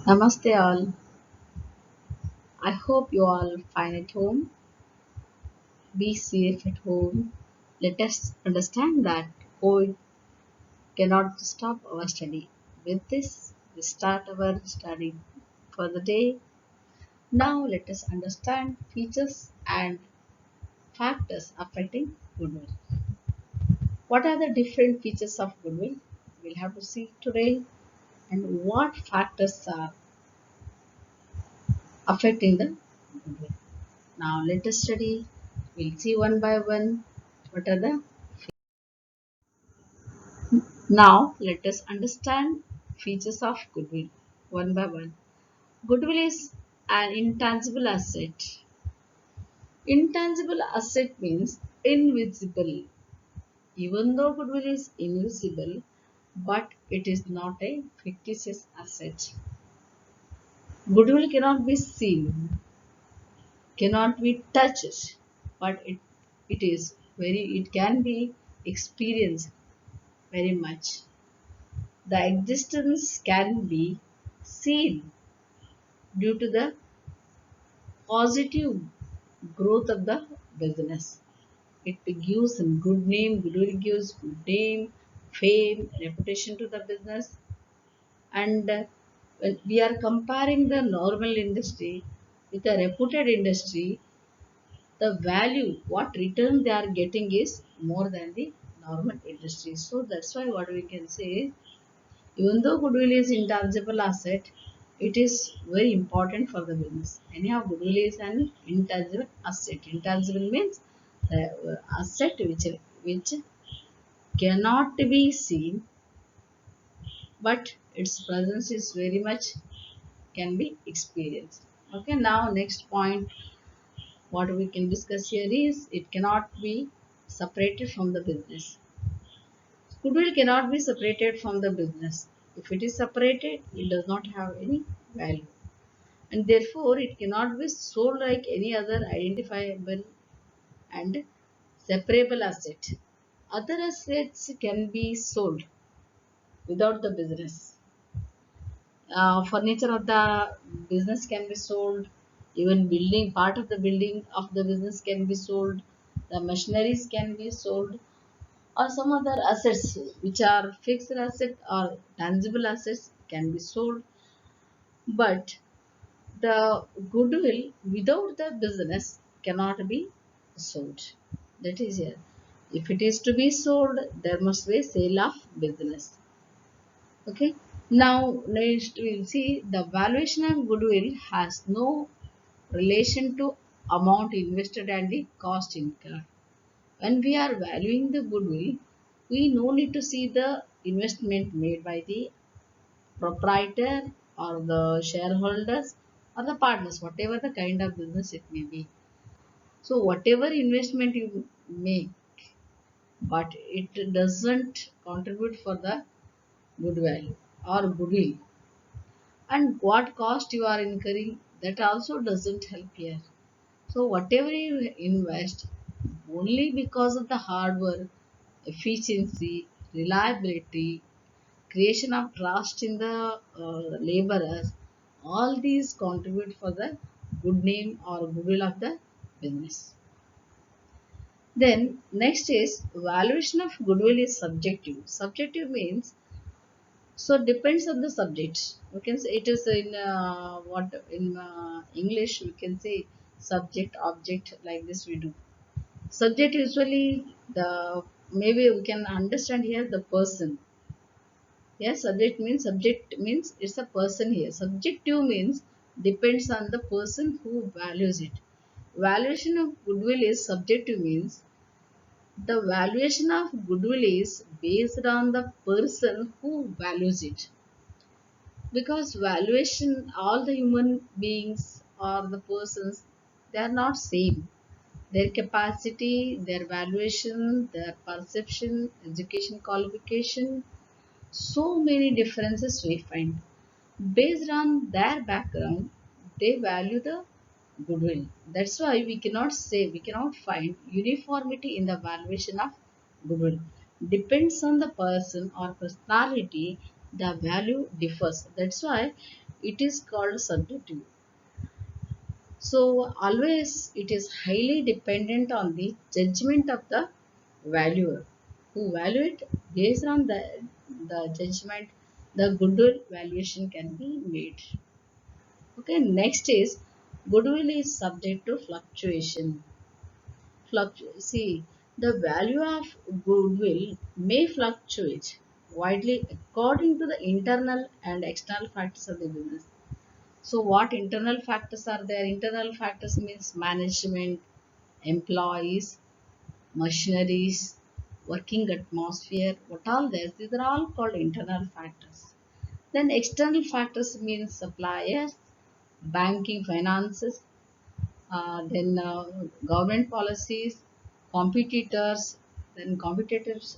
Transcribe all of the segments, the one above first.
Namaste all. I hope you all fine at home. Be safe at home. Let us understand that COVID cannot stop our study. With this, we start our study for the day. Now let us understand features and factors affecting goodwill. What are the different features of goodwill? We'll have to see today, and what factors are affecting the goodwill. Now let us study. We'll see one by one what are the. Now let us understand features of goodwill one by one. Goodwill is an intangible asset. Intangible asset means invisible. Even though goodwill is invisible, but it is not a fictitious asset. Goodwill cannot be seen, cannot be touched, but it can be experienced very much. The existence can be seen due to the positive growth of the business. It gives a good name, goodwill gives good name, fame, reputation to the business. And when we are comparing the normal industry with a reputed industry, the value, what return they are getting is more than the normal industry. So that's why what we can say is, even though goodwill is intangible asset, it is very important for the business. Anyhow, goodwill is an intangible asset. Intangible means the asset which cannot be seen, but its presence is very much can be experienced. Okay, now next point what we can discuss here is it cannot be separated from the business. Goodwill cannot be separated from the business. If it is separated, it does not have any value, and therefore it cannot be sold like any other identifiable and separable asset. Other assets can be sold without the business. Furniture of the business can be sold. Even building part of the building of the business can be sold. The machineries can be sold, or some other assets which are fixed asset or tangible assets can be sold. But the goodwill without the business cannot be sold. That is here. If it is to be sold, there must be a sale of business. Okay. Now next we'll see the valuation of goodwill has no relation to amount invested and the cost incurred. When we are valuing the goodwill, we no need to see the investment made by the proprietor or the shareholders or the partners, whatever the kind of business it may be. So, whatever investment you make, but it doesn't contribute for the good value or goodwill, and what cost you are incurring, that also doesn't help here. So, whatever you invest, only because of the hard work, efficiency, reliability, creation of trust in the laborers, all these contribute for the good name or goodwill of the business. Then next is valuation of goodwill is subjective. Subjective means so depends on the subject. We can say it is in what in English we can say subject object, like this we do. Subject usually the maybe we can understand here the person. Yes, subject means it's a person here. Subjective means depends on the person who values it. Valuation of goodwill is subjective means the valuation of goodwill is based on the person who values it. Because valuation, all the human beings or the persons, they are not same. Their capacity, their valuation, their perception, education qualification, so many differences we find. Based on their background, they value the goodwill. That's why we cannot find uniformity in the valuation of goodwill. Depends on the person or personality, the value differs. That's why it is called subjective. So always it is highly dependent on the judgment of the valuer who value it. Based on the judgment, the goodwill valuation can be made. Okay, next is goodwill is subject to fluctuation. See, the value of goodwill may fluctuate widely according to the internal and external factors of the business. So, what internal factors are there? Internal factors means management, employees, machineries, working atmosphere, what all this? These are all called internal factors. Then external factors means suppliers, banking finances, then government policies, competitors, then competitors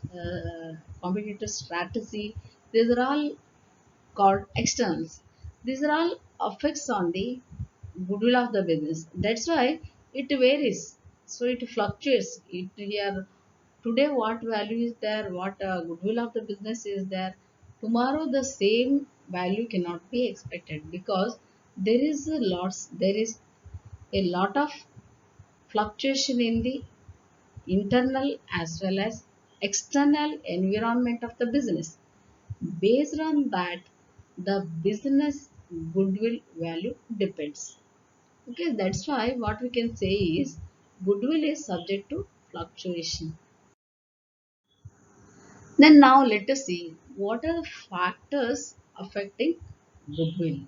strategy. These are all called externals. These are all effects on the goodwill of the business. That's why it varies. So it fluctuates. It here today what value is there, what goodwill of the business is there. Tomorrow the same value cannot be expected because there is a lot of fluctuation in the internal as well as external environment of the business. Based on that, the business goodwill value depends. Okay, that's why what we can say is goodwill is subject to fluctuation. Then now let us see what are the factors affecting goodwill.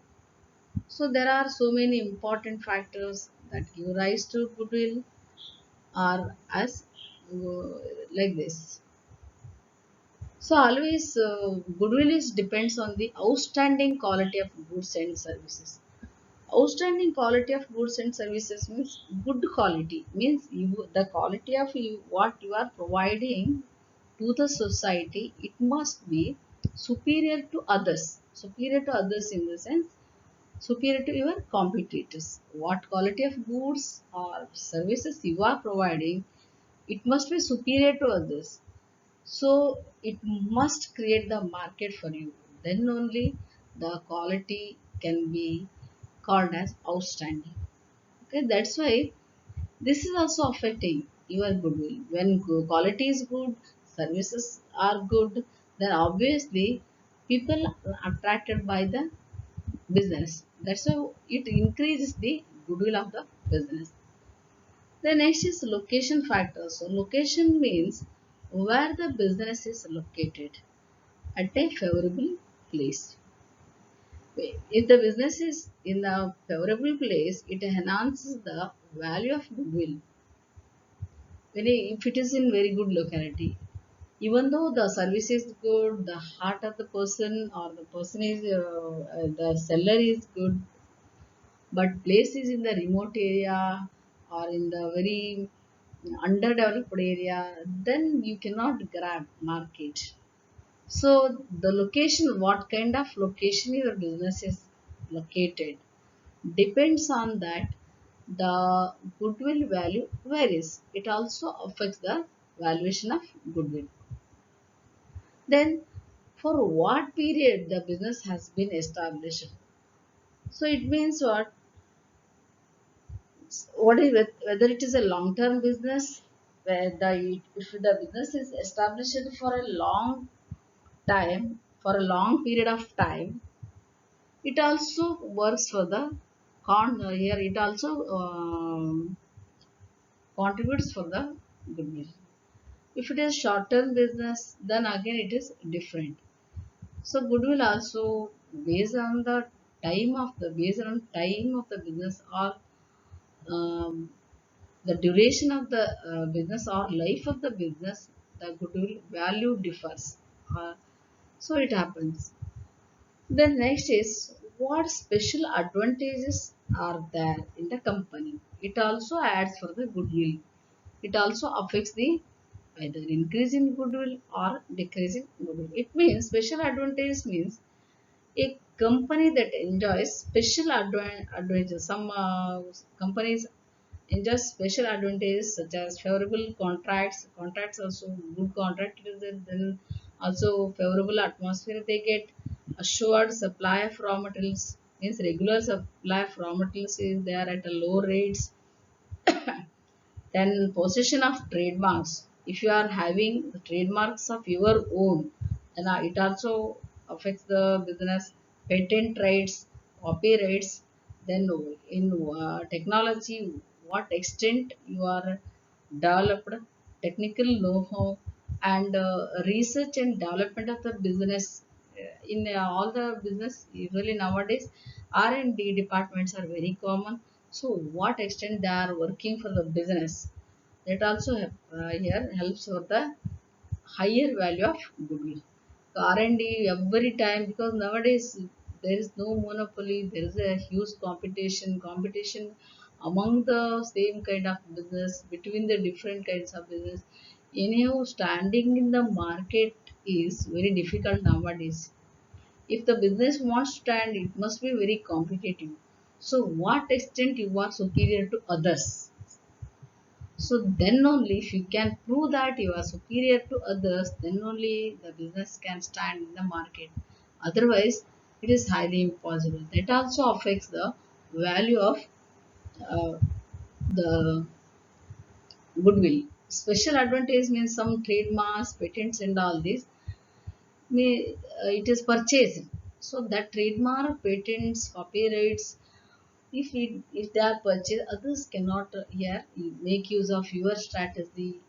So there are so many important factors that give rise to goodwill are as like this. So always goodwill is depends on the outstanding quality of goods and services. Outstanding quality of goods and services means good quality means the quality of what you are providing to the society. It must be superior to others. Superior to others in the sense superior to your competitors. What quality of goods or services you are providing, it must be superior to others. So it must create the market for you. Then only the quality can be called as outstanding. Okay, that's why this is also affecting your goodwill. When quality is good, services are good, then obviously people are attracted by the business. That's how it increases the goodwill of the business. The next is location factor. So location means where the business is located at a favorable place. If the business is in a favorable place, it enhances the value of goodwill. If it is in very good locality, even though the service is good, the heart of the person or the person is the seller is good, but place is in the remote area or in the very underdeveloped area, then you cannot grab market. So the location, what kind of location your business is located, depends on that. The goodwill value varies. It also affects the valuation of goodwill. Then, for what period the business has been established? So it means what? What is whether it is a long-term business, where the if the business is established for a long time, for a long period of time, it also works for the here. It also contributes for the goodwill. If it is short-term business, then again it is different. So goodwill also based on time of the business or um, the duration of the business or life of the business, the goodwill value differs. So it happens. Then next is what special advantages are there in the company. It also adds for the goodwill. It also affects the either increase in goodwill or decrease in goodwill. It means special advantage means a company that enjoys special advantages. Some companies enjoy special advantages such as favorable contracts. Contracts also good contract is there, then also favorable atmosphere they get, assured supply of raw materials. Means regular supply of raw materials is there at a low rates. Then possession of trademarks. If you are having the trademarks of your own, then it also affects the business. Patent rights, copyrights. Then in technology, what extent you are developed, technical know-how, and research and development of the business. In all the business, usually nowadays, R&D departments are very common. So, what extent they are working for the business, that also here helps for the higher value of goodwill. R&D every time, because nowadays there is no monopoly, there is a huge competition among the same kind of business, between the different kinds of business. Anyhow, standing in the market is very difficult nowadays. If the business wants to stand, it must be very competitive. So, what extent you are superior to others? So then only if you can prove that you are superior to others, then only the business can stand in the market. Otherwise, it is highly impossible. That also affects the value of uh, the goodwill. Special advantage means some trademarks, patents, and all this. It is purchased. So that trademark, patents, copyrights, if they are purchased, others cannot here make use of your strategy,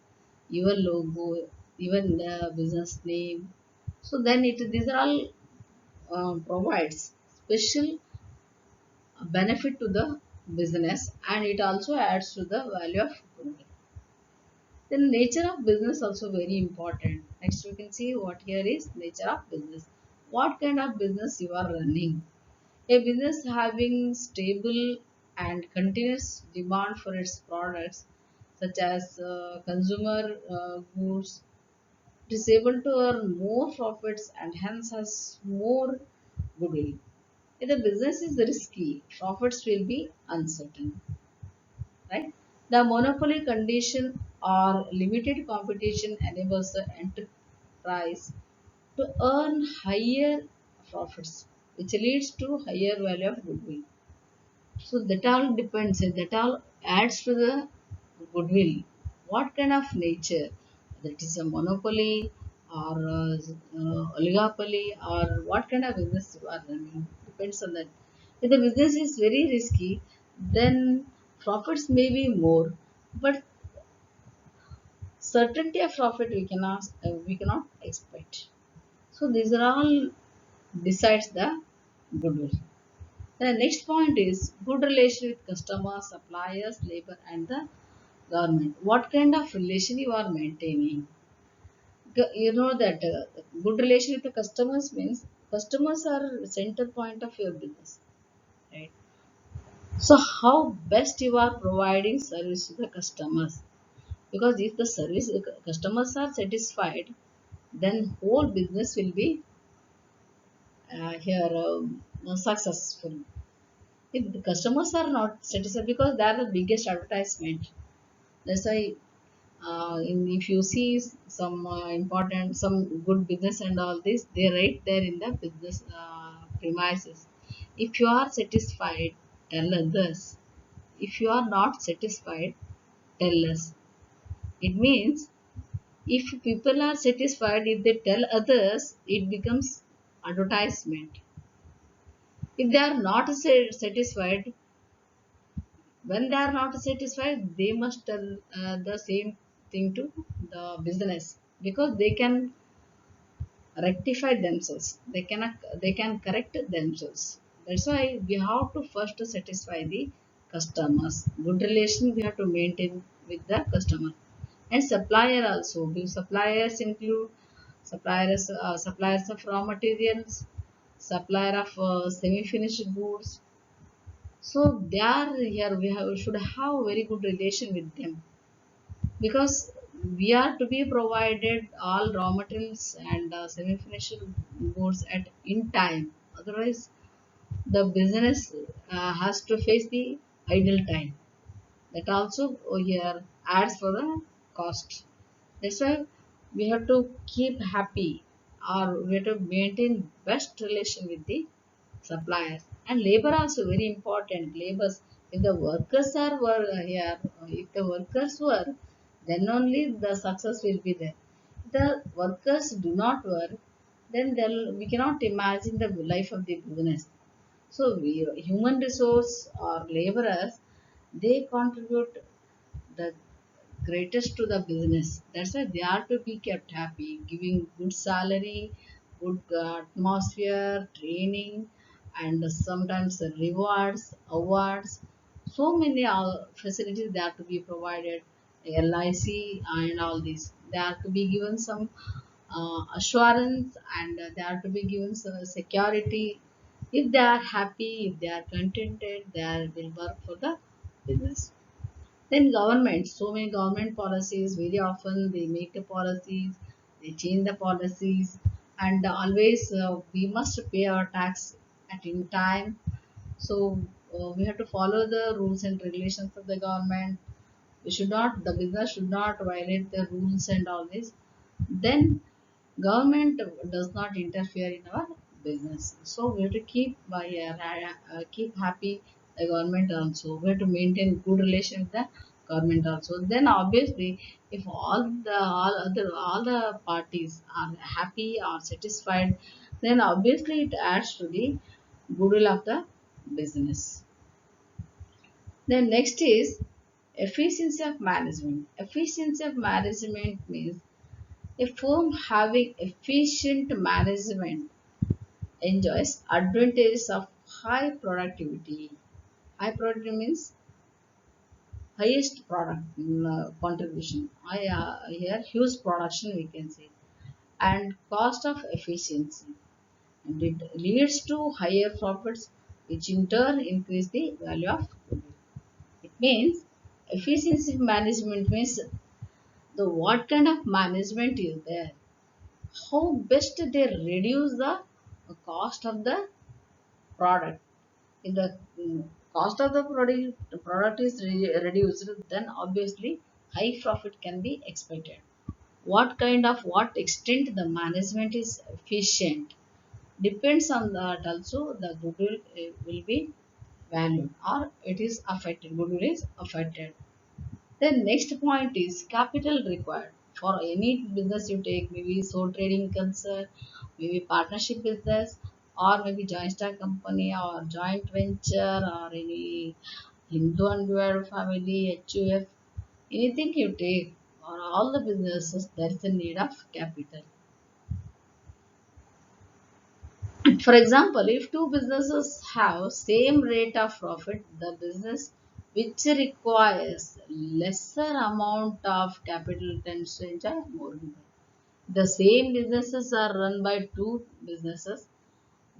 your logo, even the business name. So then these are all provides special benefit to the business, and it also adds to the value of goodwill. Then nature of business also very important. Next we can see what here is nature of business. What kind of business you are running? A business having stable and continuous demand for its products, such as consumer goods, it is able to earn more profits and hence has more goodwill. If the business is risky, profits will be uncertain. Right? The monopoly condition or limited competition enables the enterprise to earn higher profits, which leads to higher value of goodwill. So that all depends, that all adds to the goodwill. What kind of nature? That is a monopoly or oligopoly, or what kind of business you are running, depends on that. If the business is very risky, then profits may be more, but certainty of profit we cannot expect. So these are all decides the goodwill. The next point is good relation with customers, suppliers, labor, and the government. What kind of relation you are maintaining? You know that good relation with the customers means customers are center point of your business, right? So how best you are providing service to the customers? Because if the customers are satisfied, then whole business will be here successful. If the customers are not satisfied, because they are the biggest advertisement, that's why if you see some important, some good business and all this, they write there in the business premises. If you are satisfied, tell others. If you are not satisfied, tell us. It means if people are satisfied, if they tell others, it becomes advertisement. If they are not satisfied, when they are not satisfied, they must tell the same thing to the business, because they can rectify themselves, they can correct themselves. That's why we have to first satisfy the customers. Good relation we have to maintain with the customer. And supplier also, the suppliers include suppliers of raw materials, supplier of semi-finished goods. So they are here, should have very good relation with them, because we are to be provided all raw materials and semi-finished goods at in time. Otherwise, the business has to face the idle time. That also here adds for the cost. That's why we have to keep happy, or we have to maintain best relation with the suppliers, and labor also very important. Labors, if the workers are here, if the workers work, then only the success will be there. If the workers do not work, then we cannot imagine the life of the business. So human resource or laborers, they contribute the greatest to the business. That's why they are to be kept happy, giving good salary, good atmosphere, training, and sometimes the rewards, awards. So many facilities they are to be provided, LIC and all these. They are to be given some assurance, and they are to be given some security. If they are happy, if they are contented, they will work for the business. Then government, so many government policies, very often they make the policies, they change the policies, and always we must pay our tax at in time. So we have to follow the rules and regulations of the government. The business should not violate the rules and all this. Then government does not interfere in our business. So we have to keep happy the government also. We have to maintain good relation with the government also. Then obviously, if all the parties are happy or satisfied, then obviously it adds to the goodwill of the business. Then next is efficiency of management. Efficiency of management means a firm having efficient management enjoys advantages of high productivity. High productivity means highest product contribution. Here huge production we can say, and cost of efficiency, and it leads to higher profits, which in turn increase the value of goodwill. It means efficiency management means the what kind of management is there, how best they reduce the cost of the product. If the cost of the product is reduced, then obviously high profit can be expected. What extent the management is efficient depends on that also the goodwill will be valued or it is affected. Goodwill is affected. The next point is capital required. For any business you take, maybe sole trading concern, maybe partnership business, or maybe joint stock company or joint venture or any Hindu and family, HUF, anything you take, or all the businesses, there is a need of capital. For example, if two businesses have same rate of profit, the business which requires lesser amount of capital tends to enjoy more goodwill. The same businesses are run by two businesses.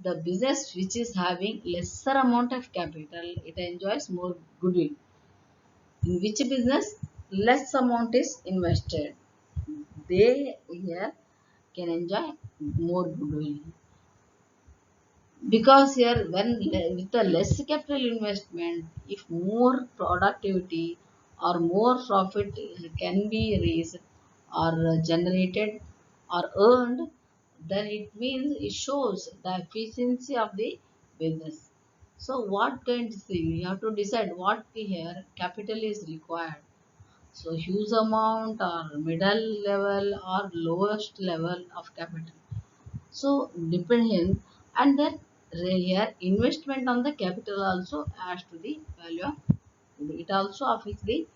The business which is having lesser amount of capital, it enjoys more goodwill. In which business less amount is invested, they here can enjoy more goodwill. Because here when with the less capital investment, if more productivity or more profit can be raised or generated or earned, then it means it shows the efficiency of the business. So what kind of thing you have to decide what here capital is required, so huge amount or middle level or lowest level of capital. So depending, and then here investment on the capital also adds to the value of goodwill. It also affects the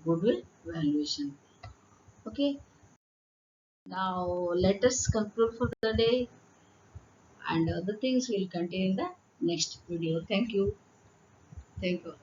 goodwill valuation. Okay. Now let us conclude for the day, and other things will continue in the next video. Thank you. Thank you.